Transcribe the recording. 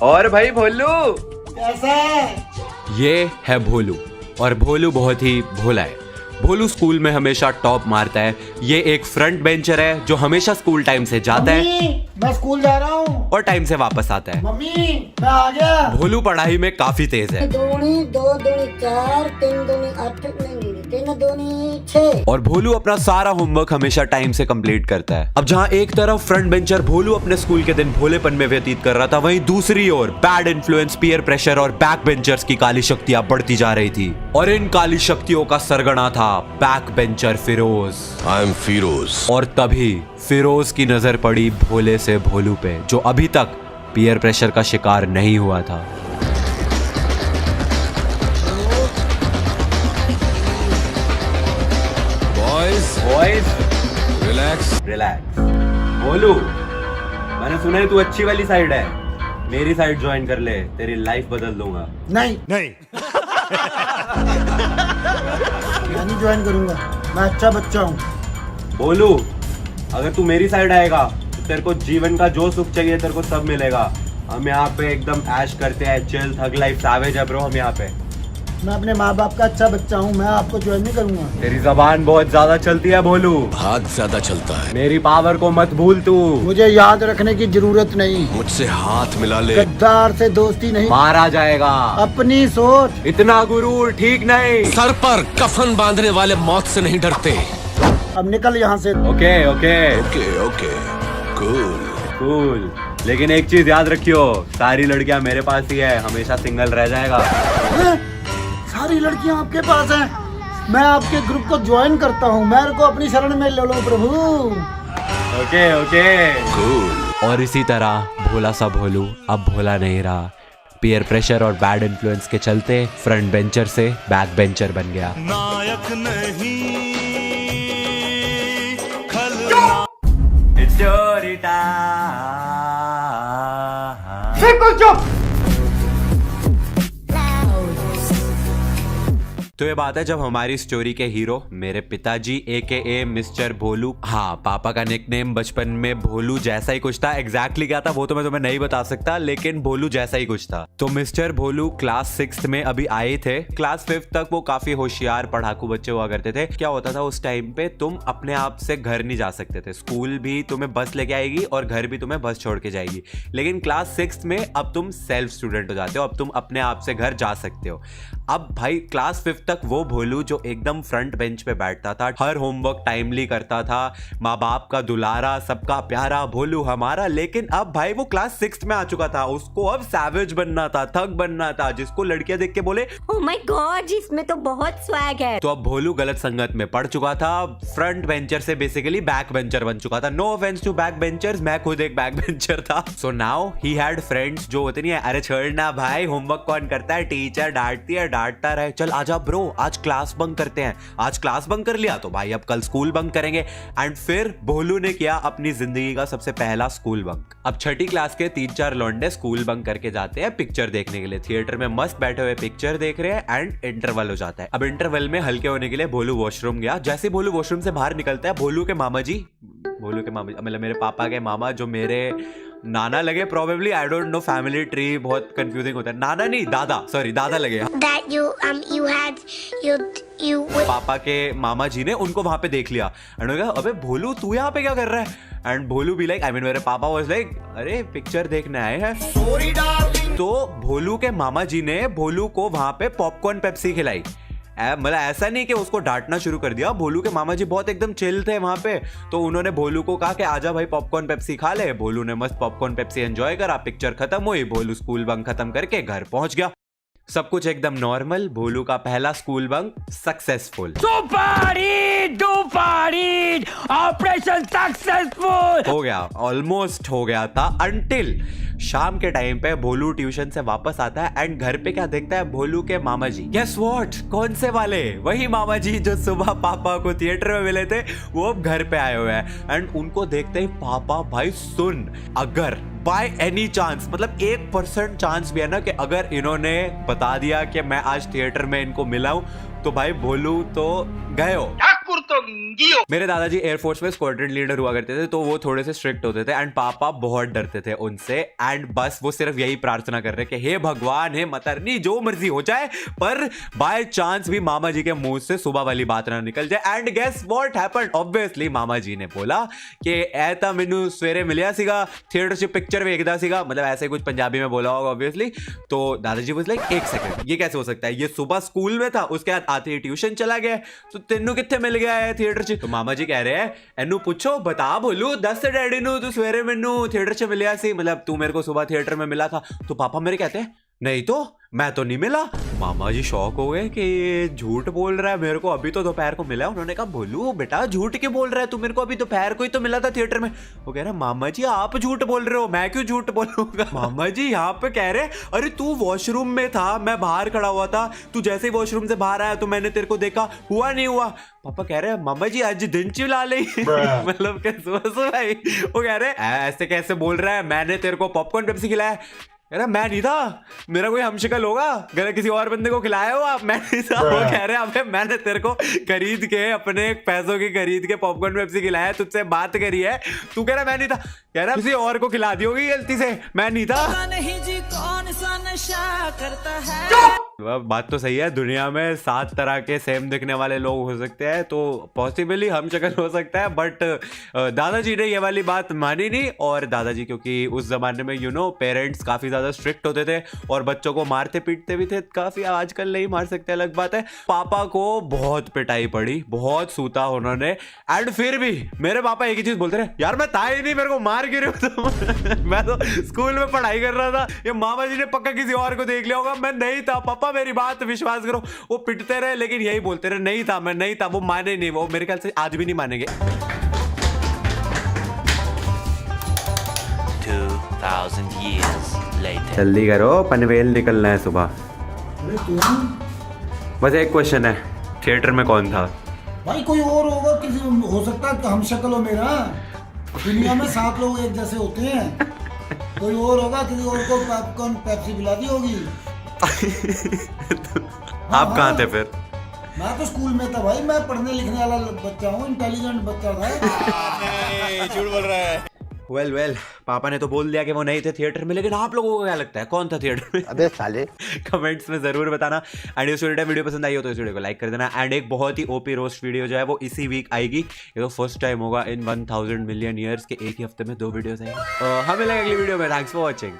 और भाई भोलू कैसा है? ये है भोलू और भोलू बहुत ही भोला है। भोलू स्कूल में हमेशा टॉप मारता है। ये एक फ्रंट बेंचर है जो हमेशा स्कूल टाइम से जाता है मम्मी, मैं स्कूल जा रहा हूँ। और टाइम से वापस आता है। मम्मी, मैं आ गया। भोलू पढ़ाई में काफी तेज है दूनी 2 दूनी 4 3 दूनी 8 नहीं 3 दूनी 6। और भोलू अपना सारा होमवर्क हमेशा टाइम से कंप्लीट करता है। अब जहाँ एक तरफ फ्रंट बेंचर भोलू अपने स्कूल के दिन भोलेपन में व्यतीत कर रहा था, वहीं दूसरी ओर बैड इन्फ्लुएंस, पीयर प्रेशर और बैक बेंचर्स की काली शक्तियां बढ़ती जा रही थी। और इन काली शक्तियों का सरगना था back bencher Firoz. I am Firoz. और तभी फिरोज की नजर पड़ी भोले से भोलू पे, जो अभी तक पीयर प्रेशर का शिकार नहीं हुआ था। Boys relax. रिलैक्स। भोलू, मैंने सुना है तू अच्छी वाली साइड है, मेरी साइड ज्वाइन कर ले, तेरी लाइफ बदल दूंगा। नहीं, नहीं। मैं नहीं ज्वाइन करूंगा। मैं अच्छा बच्चा हूँ। भोलू, अगर तू मेरी साइड आएगा तो तेरे को जीवन का जो सुख चाहिए तेरे को सब मिलेगा। हम यहाँ पे एकदम ऐश करते हैं, चिल थग लाइफ सैवेज है ब्रो हम यहाँ पे। मैं अपने माँ बाप का अच्छा बच्चा हूँ। मैं आपको ज्वाइन नहीं करूंगा। तेरी जबान बहुत ज्यादा चलती है भोलू, हाथ ज्यादा चलता है। मेरी पावर को मत भूल तू। मुझे याद रखने की जरूरत नहीं। मुझसे हाथ मिला ले। गद्दार से दोस्ती नहीं। मारा जाएगा। अपनी सोच। इतना गुरूर ठीक नहीं। सर पर कफन बांधने वाले मौत से नहीं डरते। अब निकल यहाँ से। Okay okay okay okay cool. Cool, लेकिन एक चीज याद रखियो, सारी लड़कियां मेरे पास ही है, हमेशा सिंगल रह जाएगा। हैं? सारी लड़कियाँ आपके पास हैं। मैं आपके ग्रुप को ज्वाइन करता हूँ। मेरे को अपनी शरण में ले लो प्रभु। Okay okay cool. और इसी तरह भोला सा भोलू अब भोला नहीं रहा। पीयर प्रेशर और बैड इन्फ्लुएंस के चलते फ्रंट बेंचर से बैक बेंचर बन गया। नायक नहीं इट्स स्टोरी टाइम। बिल्कुल चुप। तो ये बात है जब हमारी स्टोरी के हीरो मेरे पिताजी AKA मिस्टर भोलू, हाँ पापा का निकनेम बचपन में भोलू जैसा ही कुछ था। एग्जैक्टली क्या था वो तो मैं तुम्हें नहीं बता सकता, लेकिन भोलू जैसा ही कुछ था। तो मिस्टर भोलू क्लास 6th में अभी आए थे। क्लास 5th तक वो काफी होशियार पढ़ाकू बच्चे हुआ करते थे। क्या होता था उस टाइम पे, तुम अपने आप से घर नहीं जा सकते थे। स्कूल भी तुम्हें बस लेके आएगी और घर भी तुम्हें बस छोड़ के जाएगी। लेकिन क्लास 6th में अब तुम सेल्फ स्टूडेंट हो जाते हो, अब तुम अपने आप से घर जा सकते हो। अब भाई क्लास 5th तक वो भोलू जो एकदम फ्रंट बेंच पे बैठता था, हर होमवर्क टाइमली करता था, माँ बाप का दुलारा, सबका प्यारा भोलू हमारा। लेकिन अब भाई वो क्लास 6th में आ चुका था, उसको अब सैवेज बनना था, थग बनना था, जिसको लड़कियां देख के बोले ओह माय गॉड, इसमें तो बहुत स्वैग है। तो अब भोलू गलत संगत में पड़ चुका था। फ्रंट बेंचर से बेसिकली बैक बेंचर बन चुका था। No offence to back benchers, मैं खुद एक बैक बेंचर था। So now he had friends जो होते नहीं है, अरे छोड़ना भाई होमवर्क कौन करता है, टीचर डांटती है, डांटता रहे, चल आजा ब्रो आज क्लास बंक करते हैं। आज क्लास बंक कर लिया तो भाई अब कल स्कूल बंक करेंगे। एंड फिर भोलू ने किया अपनी जिंदगी का सबसे पहला स्कूल बंक। अब छठी क्लास के 3-4 लौंडे स्कूल बंक करके जाते हैं पिक्चर देखने के लिए। थिएटर में मस्त बैठे हुए पिक्चर देख रहे हैं एंड इंटरवल हो जाता है। अब इंटरवल में हल्के होने के लिए भोलू वॉशरूम गया। जैसे भोलू वॉशरूम से बाहर निकलता है, भोलू के मामा जी मतलब मेरे पापा के मामा, जो मेरे नाना लगे probably, I don't know, family tree बहुत कंफ्यूजिंग होता है। नाना नहीं दादा, सॉरी दादा लगे। That you had पापा के मामा जी ने उनको वहां पे देख लिया एंड कहा अबे भोलू तू यहाँ पे क्या कर रहा है। एंड भोलू भी लाइक, आई मीन मेरे पापा वाज लाइक अरे पिक्चर देखने आए हैं। तो भोलू के मामा जी ने भोलू को वहां पे पॉपकॉर्न पेप्सी खिलाई। मतलब ऐसा नहीं कि उसको डांटना शुरू कर दिया। भोलू के मामा जी बहुत एकदम चिल थे वहां पे, तो उन्होंने भोलू को कहा कि आजा भाई पॉपकॉर्न पेप्सी खा ले। भोलू ने मस्त पॉपकॉर्न पेप्सी एंजॉय करा, पिक्चर खत्म हुई, भोलू स्कूल बंक खत्म करके घर पहुंच गया। सब कुछ एकदम नॉर्मल। भोलू का पहला school bunk successful. Operation successful हो गया, ऑलमोस्ट हो गया था, अंटिल शाम के टाइम पे भोलू ट्यूशन से वापस आता है एंड घर पे क्या देखता है, भोलू के मामा जी। गेस व्हाट, कौन से वाले? वही मामा जी जो सुबह पापा को थिएटर में मिले थे, वो अब घर पे आए हुए हैं। एंड उनको देखते ही पापा, भाई सुन, अगर बाय एनी चांस, मतलब 1% चांस भी है ना कि अगर इन्होंने बता दिया कि मैं आज थिएटर में इनको मिला हूं, तो भाई भोलू तो गए हो। मेरे दादाजी एयरफोर्स में स्क्वाड्रन लीडर हुआ करते थे, तो वो थोड़े से स्ट्रिक्ट होते थे एंड पापा बहुत डरते थे उनसे। एंड बस वो सिर्फ यही प्रार्थना कर रहे कि हे भगवान, हे मतरनी, जो मर्जी हो जाए, पर बाय चांस भी मामा जी के मुंह से सुबह वाली बात ना निकल जाए। And guess what happened? Obviously मामा जी ने बोला कि ऐता मैनू सवेरे मिलिया सीगा, थिएटर से पिक्चर वेखदा सीगा, मतलब ऐसे कुछ पंजाबी में बोला होगा ऑब्वियसली। तो दादाजी वाज लाइक, एक सेकंड, ये कैसे हो सकता है? ये सुबह स्कूल में था, उसके बाद आते ही ट्यूशन चला गया, तो तेनू कित्थे मिल गया है थिएटर च? तो मामा जी कह रहे हैं, एनू पूछो, बता बोलू, दस डैडी नू तू सवेरे मैनू थिएटर च मिलिया सी, मतलब तू मेरे को सुबह थिएटर में मिला था। तो पापा मेरे कहते हैं, नहीं तो मैं तो नहीं मिला। मामा जी शॉक हो गए कि ये झूठ बोल रहा है, मेरे को अभी तो दोपहर को मिला। उन्होंने कहा, बोलू बेटा झूठ क्यों बोल रहा है, तू मेरे को अभी दोपहर को ही तो मिला था थिएटर में। वो कह रहा है, मामा जी आप झूठ बोल रहे हो, मैं क्यों झूठ बोलूंगा? मामा जी यहाँ पे कह रहे, अरे तू वॉशरूम में था, मैं बाहर खड़ा हुआ था, तू जैसे ही वॉशरूम से बाहर आया तो मैंने तेरे को देखा, हुआ नहीं हुआ? पापा कह रहे हैं, मामा जी आज दिन चिल्ला ले मतलब कैसे भाई? वो कह रहे ऐसे कैसे बोल रहा है, मैंने तेरे को पॉपकॉर्न पेप्सी खिलाया। कह रहा मैं नहीं था, मेरा कोई हमशक्ल होगा, गलत किसी और बंदे को खिलाया हो आप, मैं नहीं था। वो कह रहे हैं, मैंने तेरे को खरीद के, अपने पैसों की खरीद के पॉपकॉर्न पेप्सी खिलाया, तुझसे बात करी है, तू कह रहा मैं नहीं था। कह रहा किसी और को खिला दी होगी गलती से, मैं नहीं था। नहीं जी, कौन सा नशा करता है? बात तो सही है, दुनिया में 7 तरह के सेम दिखने वाले लोग हो सकते हैं, तो पॉसिबली हम शक्ल हो सकता है। बट दादाजी ने ये वाली बात मानी नहीं। और दादाजी क्योंकि उस जमाने में पेरेंट्स काफी ज्यादा स्ट्रिक्ट होते थे और बच्चों को मारते पीटते भी थे काफी, आजकल नहीं मार सकते, अलग बात है। पापा को बहुत पिटाई पड़ी, बहुत सूता उन्होंने। एंड फिर भी मेरे पापा एक ही चीज बोलते रहे, यार मैं था ही नहीं, मेरे को मार क्यों रहे हो? मैं तो स्कूल में पढ़ाई कर रहा था, ये मामा जी ने पक्का किसी और को देख लिया होगा, मैं नहीं था पापा, मेरी बात विश्वास करो। वो पिटते रहे लेकिन यही बोलते रहे, नहीं था, मैं नहीं था। वो माने नहीं, वो मेरे ख्याल से आज भी नहीं मानेंगे। 2000 years later. जल्दी करो, पनवेल निकलना है सुबह। अरे तुम बस एक क्वेश्चन है, थिएटर में कौन था? भाई कोई और होगा, किसी हो सकता है हम शक्ल हो मेरा। दुनिया में 7 लोग एक जैसे होते हैं, कोई और होगा, किसी और को पॉपकॉर्न पेप्सी पिला दी होगी। आप कहाँ थे फिर? मैं तो स्कूल में था भाई, मैं पढ़ने लिखने वाला बच्चा हूँ, इंटेलिजेंट बच्चा था। झूठ बोल रहा है। वेल पापा ने तो बोल दिया कि वो नहीं थे थिएटर में, लेकिन आप लोगों को क्या लगता है कौन था थिएटर में? अबे साले कमेंट्स में जरूर बताना। एंड इस वीडियो पसंद आई हो तो इस वीडियो को लाइक कर देना। एंड एक बहुत ही ओपी रोस्ट वीडियो जो है वो इसी वीक आएगी। ये तो फर्स्ट टाइम होगा इन 1000 मिलियन ईयर्स के एक ही हफ्ते में 2 वीडियोस आएंगी। हमें मिलेंगे अगली वीडियो में। Thanks for watching.